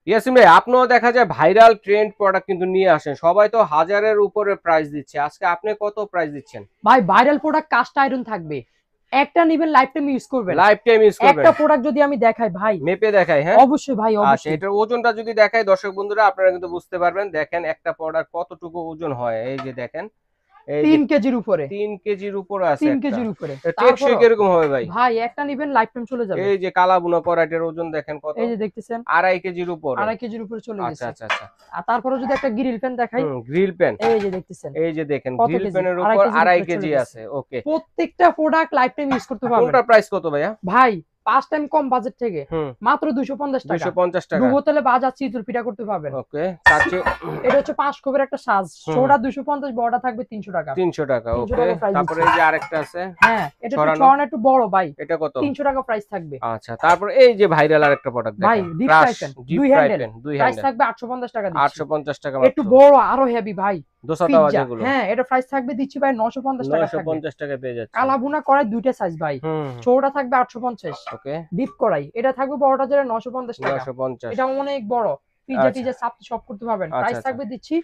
ইয়াসিন ভাই, আপনিও দেখা যায় ভাইরাল ট্রেন্ড প্রোডাক্ট কিন্তু নিয়ে আসেন, সবাই তো হাজারের উপরে প্রাইস দিচ্ছে, আজকে আপনি কত প্রাইস দিচ্ছেন? ভাই ভাইরাল প্রোডাক্ট কাস্ট আয়রন থাকবে, একটা নিবেন লাইফ টাইম ইউজ করবেন। লাইফ টাইম ইউজ করবেন। একটা প্রোডাক্ট যদি আমি দেখাই ভাই, মেপে দেখাই, হ্যাঁ অবশ্যই ভাই আচ্ছা, অবশ্যই। এটার ওজনটা যদি দেখাই দর্শক বন্ধুরা আপনারা কিন্তু বুঝতে পারবেন। দেখেন একটা প্রোডাক্ট কতটুকু ওজন হয়, এই যে দেখেন, এই যে 3 কেজির উপরে, 3 কেজির উপরে আছে 3 একটা। কেজির উপরে। টেকসই তারপর কিরকম হবে ভাই? ভাই একটা নিবেন লাইফ টাইম চলে যাবে। এই যে কালা বুনা করা, এটার ওজন দেখেন কত, এই যে দেখতেছেন 2.5 কেজির উপরে। 2.5 কেজির উপরে চলে আচ্ছা গেছে। আচ্ছা আচ্ছা। আর তারপরে যদি একটা গ্রিল প্যান দেখাই, গ্রিল প্যান, এই যে দেখতেছেন এই যে দেখেন কত গ্রিল কেজি, প্যানের 2.5 উপর কেজির 2.5 উপরে চলে কেজি গেছে। আছে। ওকে, প্রত্যেকটা প্রোডাক্ট লাইফ টাইম ইউজ করতে পারবেন। কোনটার প্রাইস কত ভাইয়া? ভাই 5 টাইম কম বাজেট থেকে হুম, মাত্র 250 টাকা। 250 টাকা। ডুবো তেলে বাজার চিতল পিঠা করতে পারবেন। ওকে, কাছে। এটা হচ্ছে 5 খোপের একটা সাজ, ছোড়া 250, বড়টা থাকবে 300 টাকা। 300 টাকা। 300 ওকে, টাকা প্রাইস তারপরে দিচ্ছি। এই যে আরেকটা আছে হ্যাঁ, এটা একটু ছড়ানো, ছড়ানো একটু বড় ভাই, এটা কত? 300 টাকা প্রাইস থাকবে। আচ্ছা, তারপর এই যে ভাইরাল আরেকটা প্রোডাক্ট ভাই দেখেন, ডিপ ক্রাশ fry pan deep 2 fry handle, pan, 2 price handle, থাকবে 850 টাকা দিচ্ছি। 850 টাকা একটু মাত্র। বড় আরো হেভি ভাই, দোসাতাওয়া পিজ্জা। যেগুলো, হ্যাঁ, এটা প্রাইস থাকবে দিচ্ছি ভাই 950 টাকা থাকবে। 950 টাকায় পেয়ে যাচ্ছে। কালা ভুনা কড়াই দুইটা সাইজ ভাই, হুম, ছোটটা থাকবে 850, ওকে, ডিপ কড়াই এটা থাকবে বড়টা যেটা 950 টাকা। 950। এটা অনেক বড়, পিজ্জা আচ্ছা টিজা সব করতে পারবেন। আচ্ছা প্রাইস আচ্ছা থাকবে দিচ্ছি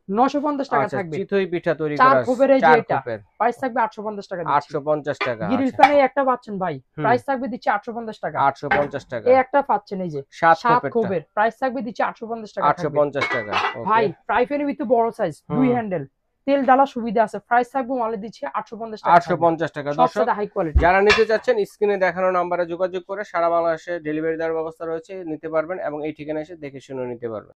950 টাকা আচ্ছা, থাকবে। চিতই পিঠা তৈরি 4 করা, খোপের এই যে 4 এটা, খোপের, প্রাইস থাকবে 850 টাকা দিচ্ছি। 850 টাকা। গ্রিল আচ্ছা, প্যানে একটা পাচ্ছেন ভাই, হুম, প্রাইস থাকবে দিচ্ছি 850 টাকা। 850 টাকা। এই একটা পাচ্ছেন এই যে 7 7 খোপেরটা, খোপের, প্রাইস থাকবে দিচ্ছি 850 টাকা থাকবে। 850 টাকা। ওকে, ভাই ফ্রাই প্যানের ভিতরে বড় সাইজ 2 হুম, হ্যান্ডেল, তেল ডালা সুবিধা আছে, প্রাইস থাকবে মালে দিচ্ছি 850 টাকা থাকবে। 850 টাকা। দর্শক সবচেয়ে হাই কোয়ালিটি। যারা নিতে চাচ্ছেন স্ক্রিনে দেখানো নাম্বারে যোগাযোগ করে সারা বাংলাদেশে ডেলিভারি দেওয়ার ব্যবস্থা রয়েছে, নিতে পারবেন এবং এই ঠিকানায় এসে দেখে শুনে নিতে পারবেন।